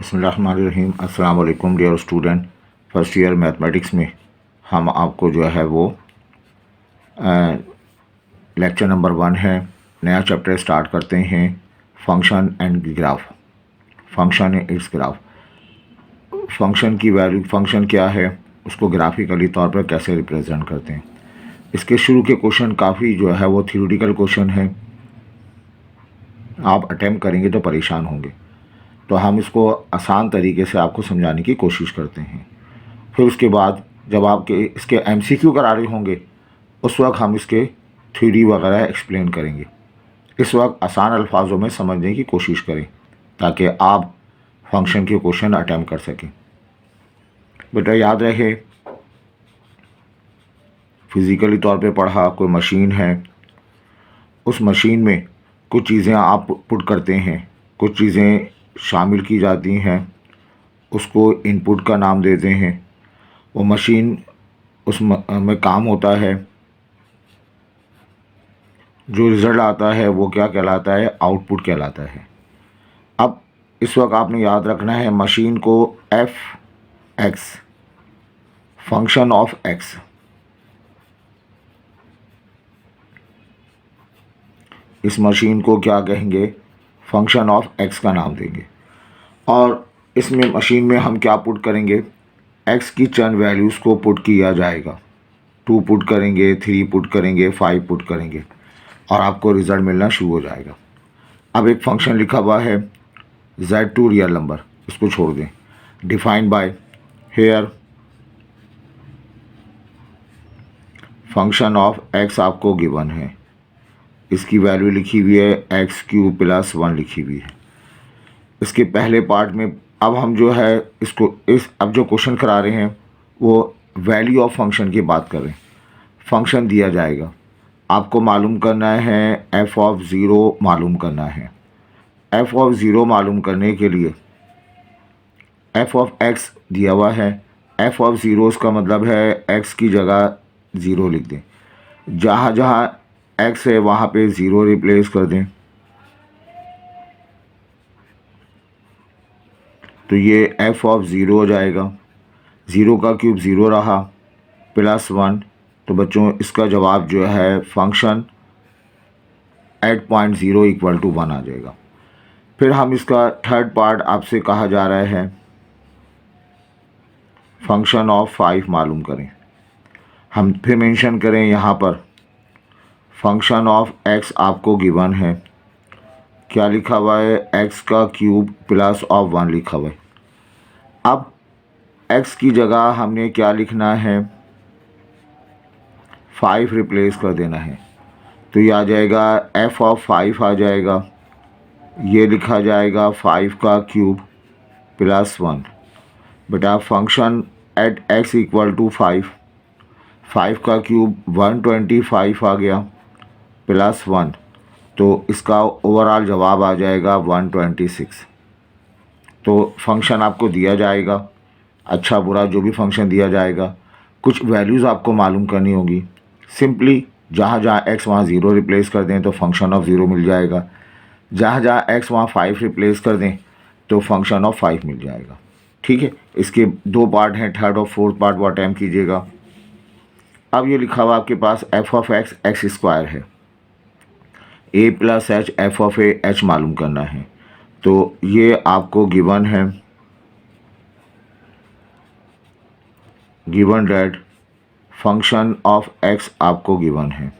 बिस्मिल्लाहिर्रहमानिर्रहीम। अस्सलाम वालेकुम dear student. First year mathematics में हम आपको जो है वो लेक्चर नंबर 1 है, नया चैप्टर स्टार्ट करते हैं। Function and graph, function and it's graph. Function की वैल्यू, फंक्शन क्या है, उसको ग्राफिकली तौर पर कैसे रिप्रेजेंट करते हैं। इसके शुरू के क्वेश्चन काफ़ी जो है वो थ्योरेटिकल क्वेश्चन है, आप अटेम्प्ट करेंगे तो परेशान होंगे, तो हम इसको आसान तरीके से आपको समझाने की कोशिश करते हैं। फिर उसके बाद जब आपके इसके एमसीक्यू करा रहे होंगे उस वक्त हम इसके थ्योरी वगैरह एक्सप्लेन करेंगे। इस वक्त आसान अल्फाजों में समझने की कोशिश करें ताकि आप फंक्शन के क्वेश्चन अटेम्प्ट कर सकें। बेटा याद रहे, फिज़िकली तौर पे पढ़ा, कोई मशीन है, उस मशीन में कुछ चीज़ें आप पुट करते हैं, कुछ चीज़ें शामिल की जाती हैं, उसको इनपुट का नाम देते हैं। वो मशीन में काम होता है, जो रिज़ल्ट आता है वो क्या कहलाता है, आउटपुट कहलाता है। अब इस वक्त आपने याद रखना है मशीन को F x, function of x, इस मशीन को क्या कहेंगे, फंक्शन ऑफ एक्स का नाम देंगे। और इसमें मशीन में हम क्या पुट करेंगे, एक्स की चंद वैल्यूज़ को पुट किया जाएगा। 2 पुट करेंगे, 3 पुट करेंगे, 5 पुट करेंगे और आपको रिज़ल्ट मिलना शुरू हो जाएगा। अब एक फंक्शन लिखा हुआ है Z2 रियल नंबर, इसको छोड़ दें। Defined by here function of x आपको गिवन है, इसकी वैल्यू लिखी हुई है x³ + 1 लिखी हुई है। इसके पहले पार्ट में अब हम जो है इसको अब जो क्वेश्चन करा रहे हैं वो वैल्यू ऑफ फंक्शन की बात कर रहे हैं। फंक्शन दिया जाएगा, आपको मालूम करना है f(0) मालूम करना है। f(0) मालूम करने के लिए f(x) दिया हुआ है। f(0) इसका मतलब है x की जगह 0 लिख दें, जहाँ जहाँ x है वहाँ पे 0 रिप्लेस कर दें। तो ये f(0) हो जाएगा। 0 का क्यूब 0 रहा, +1, तो बच्चों इसका जवाब जो है फंक्शन @0 = 1 आ जाएगा। फिर हम इसका थर्ड पार्ट आपसे कहा जा रहा है फंक्शन ऑफ 5 मालूम करें। हम फिर मेंशन करें यहाँ पर फंक्शन ऑफ x आपको गिवन है, क्या लिखा हुआ है, x का क्यूब +1 लिखा हुआ है। अब x की जगह हमने क्या लिखना है, 5 रिप्लेस कर देना है। तो ये आ जाएगा f(5) आ जाएगा, ये लिखा जाएगा 5 का क्यूब +1। बेटा फंक्शन @x = 5, 5 का क्यूब 125 आ गया +1, तो इसका ओवरऑल जवाब आ जाएगा 126। तो फंक्शन आपको दिया जाएगा, अच्छा बुरा जो भी फंक्शन दिया जाएगा, कुछ वैल्यूज़ आपको मालूम करनी होगी। सिंपली जहाँ जहाँ x वहाँ 0 रिप्लेस कर दें तो फंक्शन ऑफ 0 मिल जाएगा, जहाँ जहाँ x वहाँ 5 रिप्लेस कर दें तो फंक्शन ऑफ 5 मिल जाएगा। ठीक है, इसके 2 पार्ट हैं, थर्ड और फोर्थ पार्ट वो अटैम्प्ट कीजिएगा। अब ये लिखा हुआ आपके पास f(x) x² है, a + h f(a) h मालूम करना है। तो ये आपको गिवन है, given that function of x आपको गिवन है,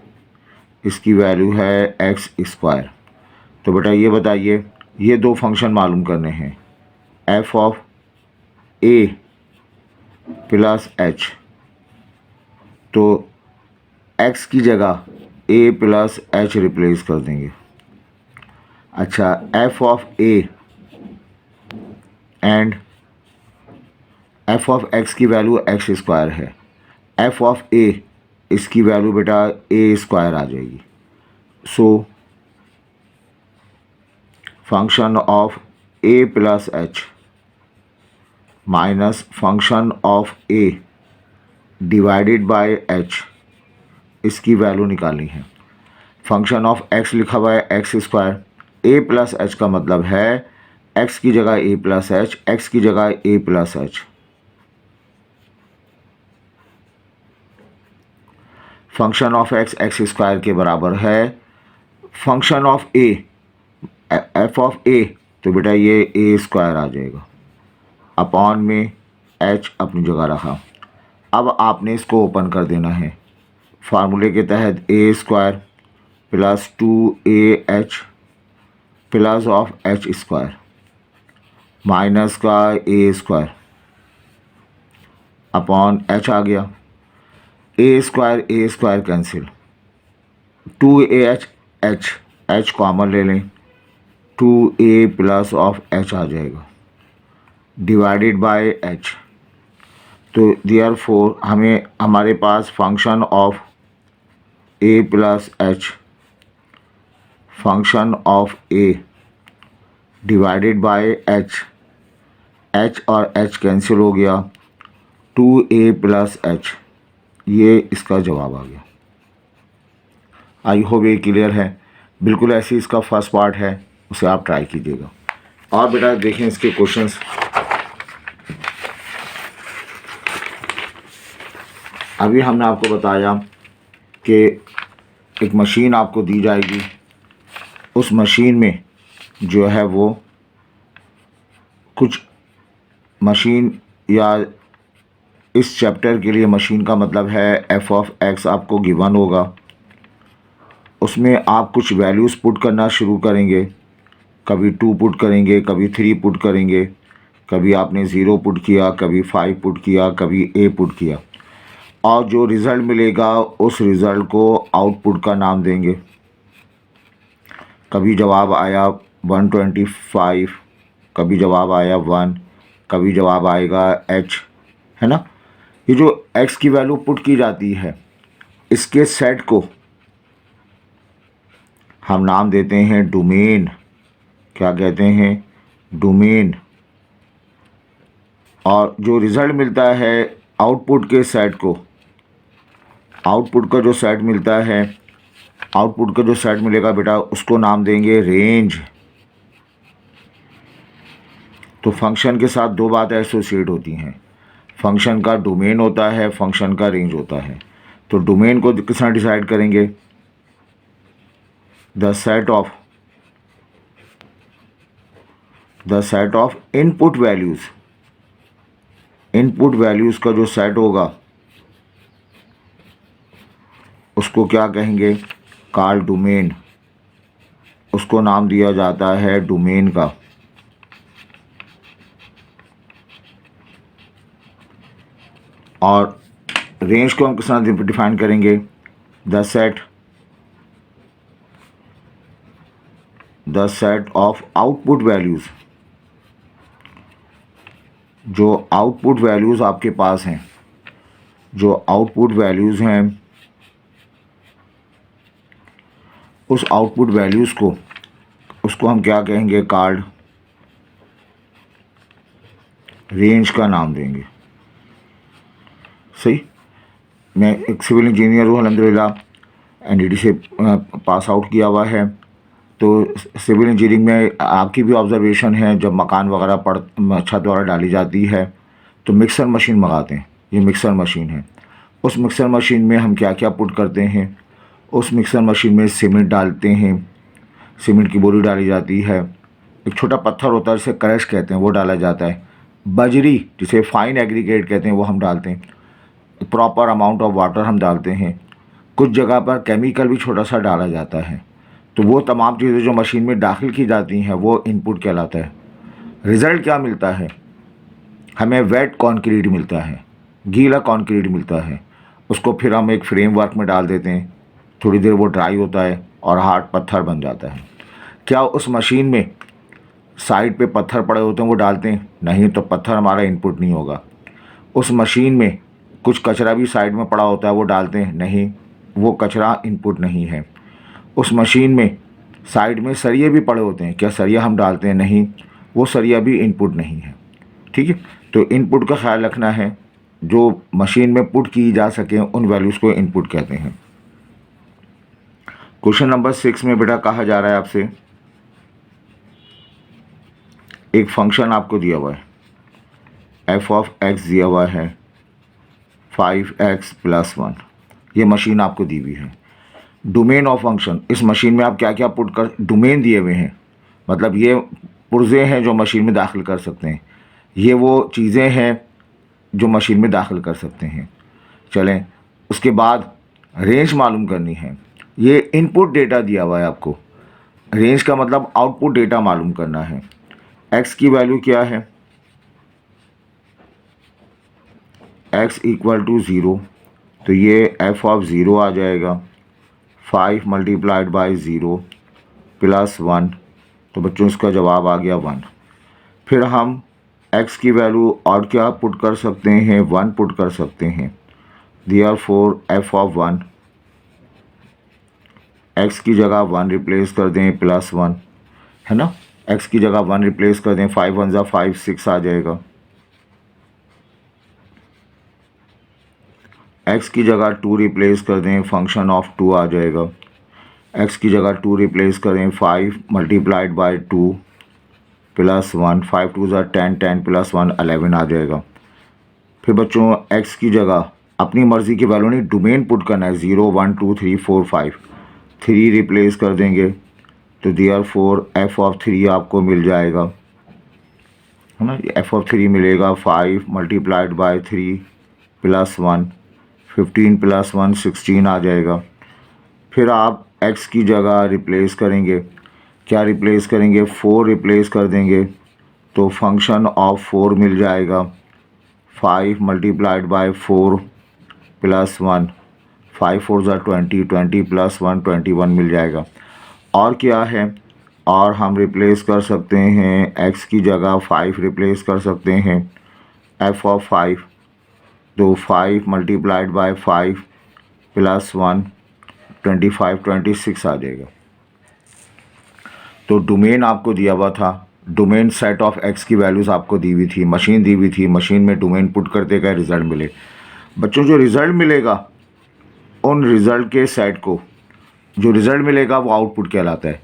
इसकी वैल्यू है x²। तो बेटा ये बताइए, ये 2 फंक्शन मालूम करने हैं, f(a) + h, तो x की जगह a + h रिप्लेस कर देंगे। अच्छा, f(a) एंड f(x) की वैल्यू x² है, f(a) इसकी वैल्यू बेटा a² आ जाएगी। So function of a + h minus function of a divided by h, इसकी वैल्यू निकालनी है। फंक्शन ऑफ x लिखा हुआ है x², a + h का मतलब है एक्स की जगह ए प्लस एच, एक्स की जगह A plus H. Function of X X square के बराबर है function of A F of A, तो बेटा ये ए स्क्वायर आ जाएगा अपॉन में एच अपनी जगह रखा। अब आपने इसको ओपन कर देना है फार्मूले के तहत ए स्क्वायर प्लस 2AH प्लस ऑफ एच स्क्वायर माइनस का ए स्क्वायर अपॉन एच आ गया। A square cancel, 2AH H common ले लें, 2A प्लस ऑफ एच आ जाएगा डिवाइडेड बाय एच। तो देयरफॉर हमें हमारे पास function of A plus H, function of A divided by H, H और एच कैंसिल हो गया, 2A प्लस एच, ये इसका जवाब आ गया। आई होप ये क्लियर है। बिल्कुल ऐसे इसका फर्स्ट पार्ट है, उसे आप ट्राई कीजिएगा। और बेटा देखें इसके क्वेश्चंस। अभी हमने आपको बताया कि एक मशीन आपको दी जाएगी, उस मशीन में जो है वो कुछ मशीन, या इस चैप्टर के लिए मशीन का मतलब है एफ ऑफ एक्स आपको गिवन होगा, उसमें आप कुछ वैल्यूज़ पुट करना शुरू करेंगे। कभी 2 पुट करेंगे, कभी 3 पुट करेंगे, कभी आपने 0 पुट किया, कभी 5 पुट किया, कभी ए पुट किया, और जो रिज़ल्ट मिलेगा उस रिज़ल्ट को आउटपुट का नाम देंगे। कभी जवाब आया 125, कभी जवाब आया 1, कभी जवाब आएगा h, है ना। ये जो x की वैल्यू पुट की जाती है, इसके सेट को हम नाम देते हैं डोमेन। क्या कहते हैं? डोमेन। और जो रिज़ल्ट मिलता है आउटपुट के सेट को, आउटपुट का जो सेट मिलता है, आउटपुट का जो सेट मिलेगा बेटा, उसको नाम देंगे रेंज। तो फंक्शन के साथ दो बातें एसोसिएट होती हैं, फंक्शन का डोमेन होता है, फंक्शन का रेंज होता है। तो डोमेन को किस तरह डिसाइड करेंगे? The set of input values, input values का जो सेट होगा उसको क्या कहेंगे? Call domain. उसको नाम दिया जाता है डोमेन का। और रेंज को हम किस तरह डिफाइन करेंगे? The set of output values, जो आउटपुट वैल्यूज़ आपके पास हैं, जो आउटपुट वैल्यूज़ हैं, उस आउटपुट वैल्यूज़ को, उसको हम क्या कहेंगे? कॉल्ड रेंज का नाम देंगे। सही। मैं एक सिविल इंजीनियर हूँ, अल्हम्दुलिल्लाह एनडीटी से पास आउट किया हुआ है। तो सिविल इंजीनियरिंग में आपकी भी ऑब्जर्वेशन है, जब मकान वगैरह छत वगैरह डाली जाती है तो मिक्सर मशीन मंगाते हैं। ये मिक्सर मशीन है। उस मिक्सर मशीन में हम क्या क्या पुट करते हैं? उस मिक्सर मशीन में सीमेंट डालते हैं, सीमेंट की बोरी डाली जाती है, एक छोटा पत्थर होता है जिसे क्रश कहते हैं वो डाला जाता है, बजरी जिसे फाइन एग्रीगेट कहते हैं वो हम डालते हैं, प्रॉपर अमाउंट ऑफ वाटर हम डालते हैं, कुछ जगह पर केमिकल भी छोटा सा डाला जाता है। तो वो तमाम चीज़ें जो मशीन में दाखिल की जाती हैं वो इनपुट कहलाता है। रिज़ल्ट क्या मिलता है? हमें वेट कंक्रीट मिलता है, गीला कंक्रीट मिलता है। उसको फिर हम एक फ्रेमवर्क में डाल देते हैं, थोड़ी देर वो ड्राई होता है और हार्ड पत्थर बन जाता है। क्या उस मशीन में साइड पे पत्थर पड़े होते हैं वो डालते हैं? नहीं, तो पत्थर हमारा इनपुट नहीं होगा। उस मशीन में कुछ कचरा भी साइड में पड़ा होता है वो डालते हैं? नहीं, वो कचरा इनपुट नहीं है। उस मशीन में साइड में सरिये भी पड़े होते हैं, क्या सरिया हम डालते हैं? नहीं, वो सरिया भी इनपुट नहीं है। ठीक है। तो इनपुट का ख्याल रखना है, जो मशीन में पुट की जा सके उन वैल्यूज़ को इनपुट कहते हैं। क्वेश्चन नंबर 6 में बेटा कहा जा रहा है आपसे, एक फंक्शन आपको दिया हुआ है, एफ ऑफ एक्स दिया हुआ है 5x + 1, ये मशीन आपको दी हुई है। डोमेन ऑफ फंक्शन, इस मशीन में आप क्या क्या पुट कर, डोमेन दिए हुए हैं, मतलब ये पुर्जे हैं जो मशीन में दाखिल कर सकते हैं, ये वो चीज़ें हैं जो मशीन में दाखिल कर सकते हैं। चलें, उसके बाद रेंज मालूम करनी है। ये इनपुट डेटा दिया हुआ है आपको, रेंज का मतलब आउटपुट डेटा मालूम करना है। x की वैल्यू क्या है, x = 0, तो ये f ऑफ 0 आ जाएगा 5 × 0 + 1, तो बच्चों इसका जवाब आ गया 1। फिर हम x की वैल्यू और क्या पुट कर सकते हैं, 1 पुट कर सकते हैं। देयरफॉर f ऑफ 1, x की जगह 1 रिप्लेस कर दें +1, है ना, x की जगह 1 रिप्लेस कर दें, 5 × 1 = 5, 6 आ जाएगा। x की जगह 2 रिप्लेस कर दें, फंक्शन ऑफ 2 आ जाएगा। x की जगह 2 रिप्लेस करें, 5 × 2 + 1, 5 × 2 = 10, 10 + 1 11 आ जाएगा। फिर बच्चों x की जगह अपनी मर्ज़ी की वैल्यू नहीं, डोमेन पुट करना है, 0 1 2 3 4 5, 3 रिप्लेस कर देंगे, तो देयरफॉर f ऑफ 3 आपको मिल जाएगा, है ना, f ऑफ 3 मिलेगा 5 × 3 + 1, 15 + 1 16 आ जाएगा। फिर आप x की जगह रिप्लेस करेंगे, क्या रिप्लेस करेंगे, 4 रिप्लेस कर देंगे, तो फंक्शन ऑफ 4 मिल जाएगा, 5 × 4 + 1, 5 4 = 20, 20 + 1 21 मिल जाएगा। और क्या है, और हम रिप्लेस कर सकते हैं, x की जगह 5 रिप्लेस कर सकते हैं, f ऑफ 5, तो 5 × 5 + 1 25 26 आ जाएगा। तो डोमेन आपको दिया हुआ था, डोमेन सेट ऑफ x की वैल्यूज़ आपको दी हुई थी, मशीन दी हुई थी, मशीन में डोमेन पुट करते का रिज़ल्ट मिले। बच्चों जो रिज़ल्ट मिलेगा, उन रिज़ल्ट के सेट को, जो रिज़ल्ट मिलेगा वो आउटपुट कहलाता है।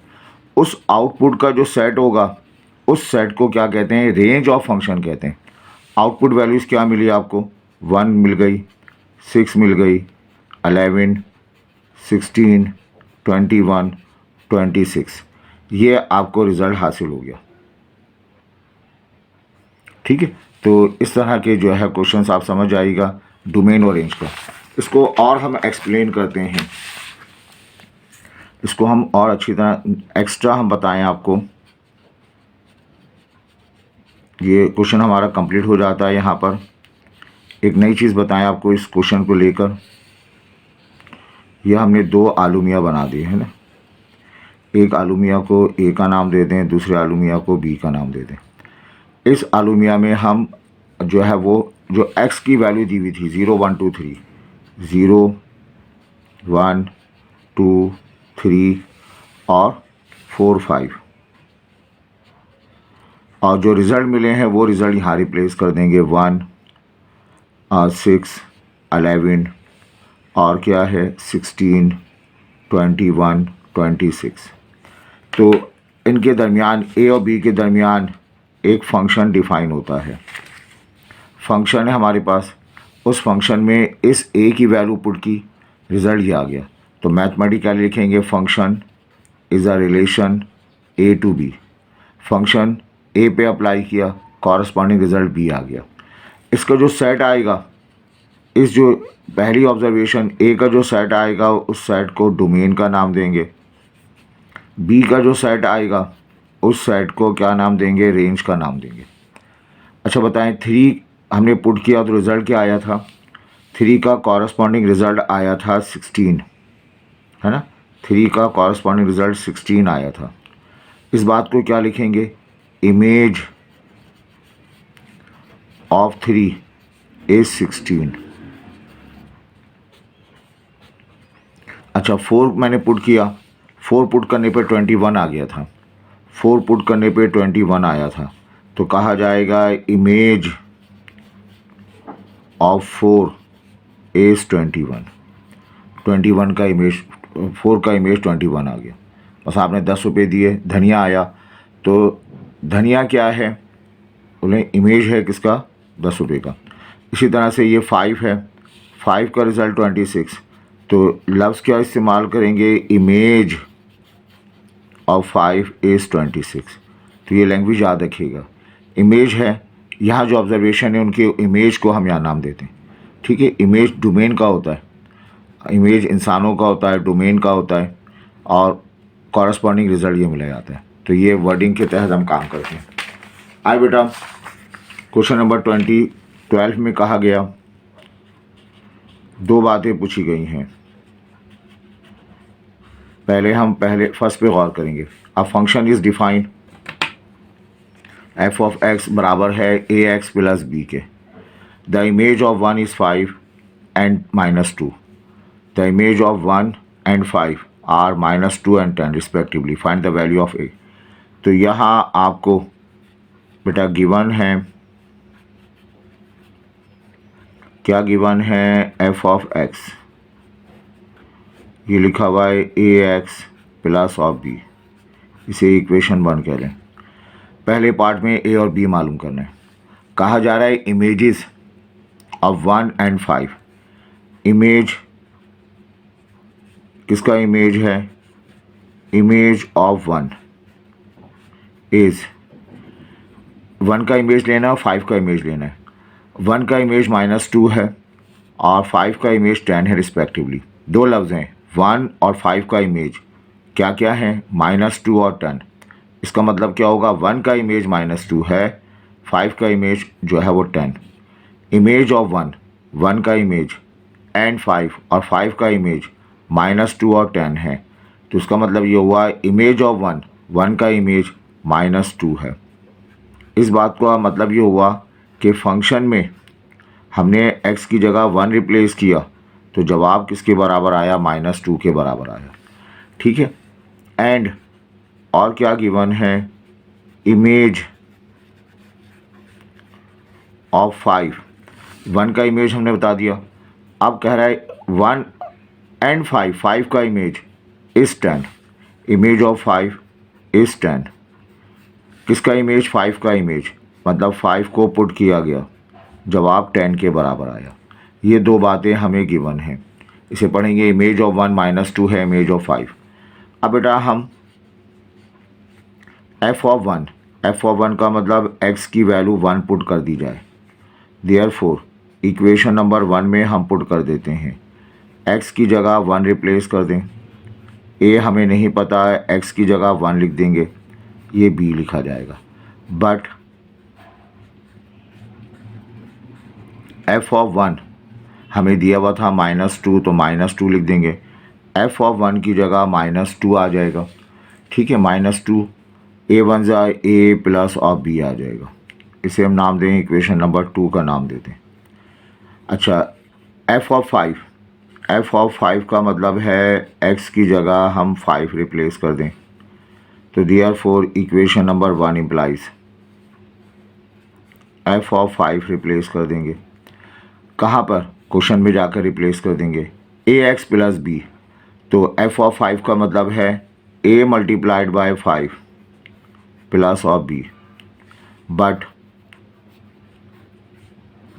उस आउटपुट का जो सेट होगा, उस सेट को क्या कहते हैं, रेंज ऑफ फंक्शन कहते हैं। आउटपुट वैल्यूज़ क्या मिली आपको, 1 मिल गई, 6 मिल गई, 11 16 21 26, ये आपको रिज़ल्ट हासिल हो गया। ठीक है, तो इस तरह के जो है क्वेश्चंस आप समझ आएगा डोमेन और रेंज का। इसको और हम एक्सप्लेन करते हैं, इसको हम और अच्छी तरह एक्स्ट्रा हम बताएं आपको। ये क्वेश्चन हमारा कंप्लीट हो जाता है। यहाँ पर एक नई चीज़ बताएं आपको इस क्वेश्चन को लेकर। यह हमने 2 आलू मियाँ बना दिए है ना, एक आलू मियाँ को A का नाम दे दें, दूसरे आलू मियाँ को B का नाम दे दें। इस आलू मियाँ में हम जो है वो जो x की वैल्यू दी हुई थी 0 1 2 3, 0 1 2 3 और 4 5, और जो रिज़ल्ट मिले हैं वो रिज़ल्ट यहाँ रिप्लेस कर देंगे, 1 6 11 और क्या है 16 21 26। तो इनके दरमियान A और B के दरमियान एक फंक्शन डिफ़ाइन होता है। फंक्शन है हमारे पास, उस फंक्शन में इस A की वैल्यू पुट की, रिज़ल्ट ये आ गया, तो मैथमेटिकली लिखेंगे function is a relation A to B। Function A पे अप्लाई किया, कॉरस्पॉन्डिंग रिज़ल्ट B आ गया। इसका जो सेट आएगा, इस जो पहली ऑब्जर्वेशन A का जो सेट आएगा, उस सेट को डोमेन का नाम देंगे। B का जो सेट आएगा, उस सेट को क्या नाम देंगे, रेंज का नाम देंगे। अच्छा बताएं, 3 हमने पुट किया तो रिज़ल्ट क्या आया था, 3 का कॉरस्पॉन्डिंग रिज़ल्ट आया था 16, है ना, 3 का कॉरस्पॉन्डिंग रिज़ल्ट 16 आया था। इस बात को क्या लिखेंगे, इमेज ऑफ 3 इज 16। अच्छा 4 मैंने पुट किया, 4 पुट करने पे 21 आ गया था, 4 पुट करने पे 21 आया था, तो कहा जाएगा इमेज ऑफ 4 इज 21। 21 का इमेज, 4 का इमेज 21 आ गया। बस आपने 10 रुपये दिए, धनिया आया, तो धनिया क्या है, बोले इमेज है किसका, 10 रुपये का। इसी तरह से ये 5 है, 5 का रिज़ल्ट 26, तो लफ्ज़ क्या इस्तेमाल करेंगे, इमेज ऑफ 5 इज़ 26। तो ये लैंग्वेज याद रखिएगा, इमेज है, यहाँ जो ऑब्जर्वेशन है उनके इमेज को हम यहाँ नाम देते हैं। ठीक है, इमेज डोमेन का होता है, इमेज इंसानों का होता है, डोमेन का होता है, और कॉरस्पॉन्डिंग रिजल्ट ये मिला जाता है। तो ये वर्डिंग के तहत हम काम करते हैं। आए बेटा, क्वेश्चन नंबर 12 में कहा गया, दो बातें पूछी गई हैं। पहले फर्स्ट पे गौर करेंगे। A function is defined, F of X बराबर है ए एक्स प्लस बी के। The image of 1 is 5 and -2। The image of 1 and 5 are -2 and 10 respectively. Find the value of A. तो यहाँ आपको बेटा गिवन है, क्या गिवन है, एफ ऑफ एक्स, ये लिखा हुआ है A X plus of B, इसे इक्वेशन 1 कह लें। पहले पार्ट में ए और बी मालूम करना है। कहा जा रहा है इमेजेस ऑफ 1 and 5। इमेज किसका इमेज है, इमेज ऑफ 1 इज़, 1 का इमेज लेना है, 5 का इमेज लेना है। 1 का इमेज -2 है और 5 का इमेज 10 है रिस्पेक्टिवली। दो लफ्ज़ हैं, 1 और 5 का इमेज क्या क्या है, -2 और 10। इसका मतलब क्या होगा, 1 का इमेज -2 है, 5 का इमेज जो है वो 10। इमेज ऑफ 1 का इमेज एंड 5 और 5 का इमेज -2 और 10 है। तो इसका मतलब ये हुआ इमेज ऑफ 1 का इमेज -2 है। इस बात का मतलब ये हुआ कि फंक्शन में हमने x की जगह 1 रिप्लेस किया तो जवाब किसके बराबर आया, -2 के बराबर आया। ठीक है, एंड और क्या गिवन है, इमेज ऑफ 5, 1 का इमेज हमने बता दिया। अब कह रहा है 1 and 5 का image is 10। Image of 5 is 10। किसका इमेज, 5 का इमेज, मतलब 5 को पुट किया गया, जवाब 10 के बराबर आया। ये दो बातें हमें गिवन हैं। इसे पढ़ेंगे, इमेज ऑफ 1 -2 है इमेज ऑफ 5। अब बेटा हम एफ ऑफ 1 का मतलब x की वैल्यू 1 पुट कर दी जाए। देयरफॉर इक्वेशन नंबर 1 में हम पुट कर देते हैं, x की जगह 1 रिप्लेस कर दें। a हमें नहीं पता है, x की जगह 1 लिख देंगे, ये b लिखा जाएगा। बट f ऑफ 1 हमें दिया हुआ था -2, तो -2 लिख देंगे। f ऑफ 1 की जगह -2 आ जाएगा। ठीक है, -2 a1 जाए a प्लस ऑफ b आ जाएगा। इसे हम नाम दें, इक्वेशन नंबर 2 का नाम देते हैं। अच्छा, f ऑफ 5 का मतलब है x की जगह हम 5 रिप्लेस कर दें। तो therefore equation number 1 implies f of 5 replace कर देंगे। कहाँ पर, क्वेश्चन में जाकर रिप्लेस कर देंगे, ax प्लस b। तो f ऑफ 5 का मतलब है a multiplied by 5 plus of b। But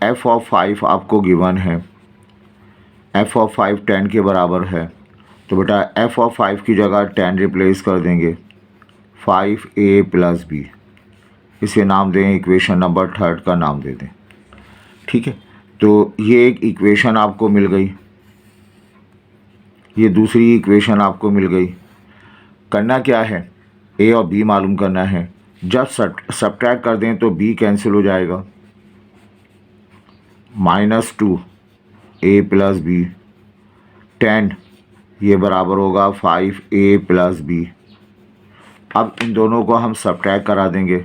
f of 5 आपको गिवन है, f ऑफ 5 10 के बराबर है। तो बेटा f ऑफ 5 की जगह 10 रिप्लेस कर देंगे, 5a प्लस b। इसे नाम दें, इक्वेशन नंबर 3 का नाम दे दें। ठीक है, तो ये एक इक्वेशन आपको मिल गई, ये दूसरी इक्वेशन आपको मिल गई। करना क्या है, a और b मालूम करना है। जब सब्ट्रैक्ट कर दें तो b कैंसिल हो जाएगा, -2 a प्लस बी, 10 ये बराबर होगा 5a प्लस b। अब इन दोनों को हम सब्ट्रैक्ट करा देंगे,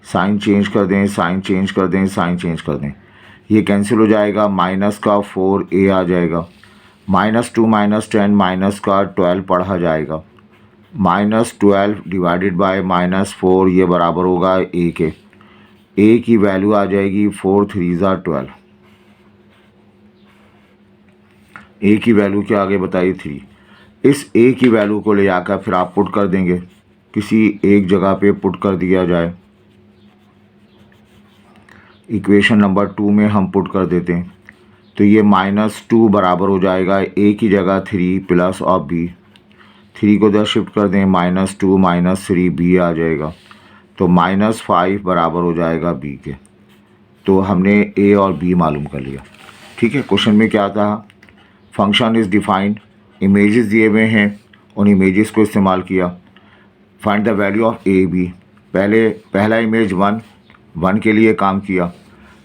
साइन चेंज कर दें, साइन चेंज कर दें, साइन चेंज कर दें, ये कैंसिल हो जाएगा। माइनस का 4a आ जाएगा, -2 -10 माइनस का 12 पढ़ा जाएगा, -12 डिवाइडेड बाय -4 ये बराबर होगा a के। a की वैल्यू आ जाएगी 4 3 12। a की वैल्यू क्या आगे बताइए 3। इस a की वैल्यू को ले जाकर फिर आप पुट कर देंगे, किसी एक जगह पे पुट कर दिया जाए। इक्वेशन नंबर 2 में हम पुट कर देते हैं तो ये -2 बराबर हो जाएगा ए की जगह 3 प्लस ऑफ बी। 3 को इधर शिफ्ट कर दें, -2 -3 बी आ जाएगा, तो -5 बराबर हो जाएगा बी के। तो हमने ए और बी मालूम कर लिया। ठीक है, क्वेश्चन में क्या था, फंक्शन इज़ डिफाइंड, इमेजेस दिए हुए हैं, उन इमेजेस को इस्तेमाल किया। Find the value of A B, पहला इमेज 1 के लिए काम किया,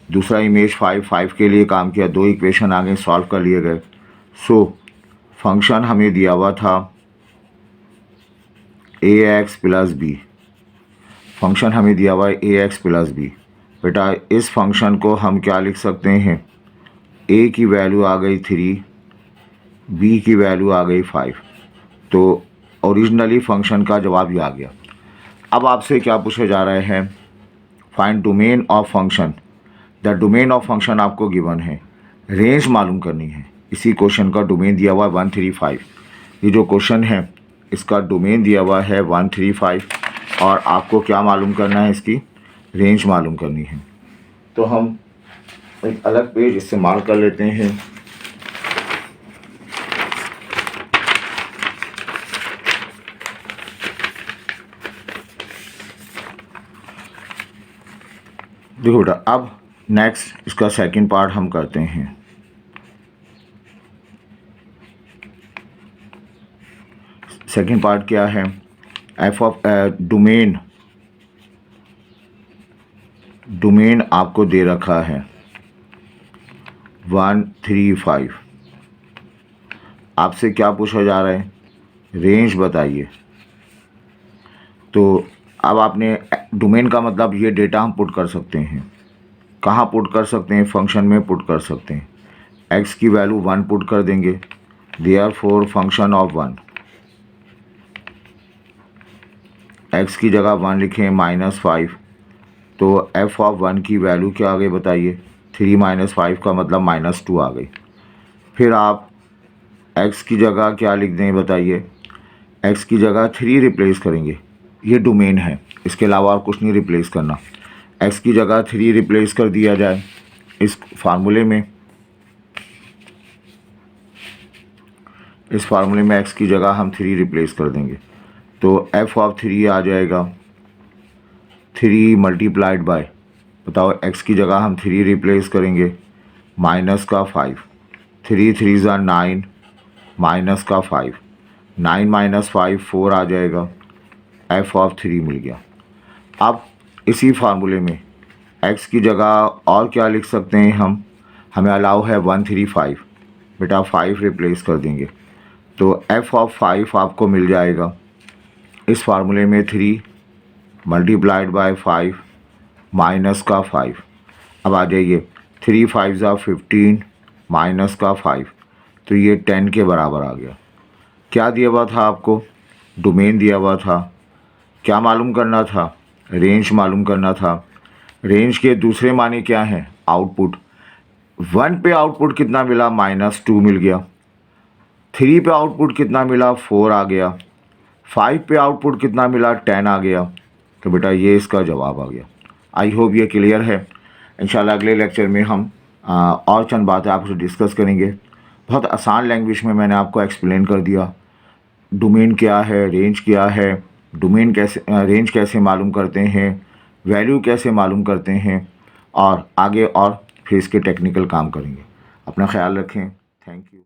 दूसरा इमेज 5 के लिए काम किया। दो इक्वेशन आगे सॉल्व कर लिए गए। सो फंक्शन हमें दिया हुआ था ए एक्स प्लस बी, फंक्शन हमें दिया हुआ है ए एक्स प्लस बी। बेटा इस फंक्शन को हम क्या लिख सकते हैं, ए की वैल्यू आ गई 3, बी की वैल्यू आ गई 5, तो ओरिजिनली फंक्शन का जवाब ही आ गया। अब आपसे क्या पूछा जा रहा है, find domain of function. The domain of function आपको गिवन है, रेंज मालूम करनी है। इसी क्वेश्चन का डोमेन दिया हुआ है 135। ये जो क्वेश्चन है इसका डोमेन दिया हुआ है 135 और आपको क्या मालूम करना है, इसकी रेंज मालूम करनी है। तो हम एक अलग पेज इस्तेमाल कर लेते हैं। देखो बेटा, अब नेक्स्ट इसका सेकंड पार्ट हम करते हैं। सेकंड पार्ट क्या है, एफ ऑफ डोमेन आपको दे रखा है 135। आपसे क्या पूछा जा रहा है, रेंज बताइए। तो अब आपने डोमेन का मतलब ये डेटा हम पुट कर सकते हैं। कहाँ पुट कर सकते हैं, फंक्शन में पुट कर सकते हैं। एक्स की वैल्यू 1 पुट कर देंगे, देयरफॉर फंक्शन ऑफ 1, एक्स की जगह 1 लिखें -5, तो एफ ऑफ 1 की वैल्यू क्या आ गई बताइए, 3 - 5 का मतलब -2 आ गई। फिर आप एक्स की जगह क्या लिख दें बताइए, एक्स की जगह 3 रिप्लेस करेंगे, ये डोमेन है, इसके अलावा और कुछ नहीं रिप्लेस करना। एक्स की जगह 3 रिप्लेस कर दिया जाए इस फार्मूले में, एक्स की जगह हम 3 रिप्लेस कर देंगे, तो एफ ऑफ 3 आ जाएगा 3 मल्टीप्लाइड बाय, बताओ एक्स की जगह हम 3 रिप्लेस करेंगे माइनस का 5, 3 3 ज़ा 9 माइनस का 5, 9 - 5 4 आ जाएगा, एफ ऑफ 3 मिल गया। अब इसी फार्मूले में एक्स की जगह और क्या लिख सकते हैं हम, हमें अलाउ है 135, बेटा 5 रिप्लेस कर देंगे, तो एफ ऑफ 5 आपको मिल जाएगा इस फार्मूले में 3 मल्टीप्लाइड बाय 5 माइनस का 5। अब आ जाइए 3 5 ज़ा 15 माइनस का 5, तो ये 10 के बराबर आ गया। क्या दिया हुआ था आपको, डोमेन दिया हुआ था, क्या मालूम करना था, रेंज मालूम करना था। रेंज के दूसरे माने क्या हैं, आउटपुट। 1 पे आउटपुट कितना मिला, -2 मिल गया। 3 पे आउटपुट कितना मिला, 4 आ गया। 5 पे आउटपुट कितना मिला, 10 आ गया। तो बेटा ये इसका जवाब आ गया। आई होप ये क्लियर है। इंशाल्लाह अगले लेक्चर में हम और चंद बातें आपसे डिस्कस करेंगे। बहुत आसान लैंग्वेज में मैंने आपको एक्सप्लेन कर दिया, डोमेन क्या है, रेंज क्या है, डोमेन कैसे रेंज कैसे मालूम करते हैं, वैल्यू कैसे मालूम करते हैं, और आगे और फिर इसके टेक्निकल काम करेंगे। अपना ख्याल रखें। Thank you.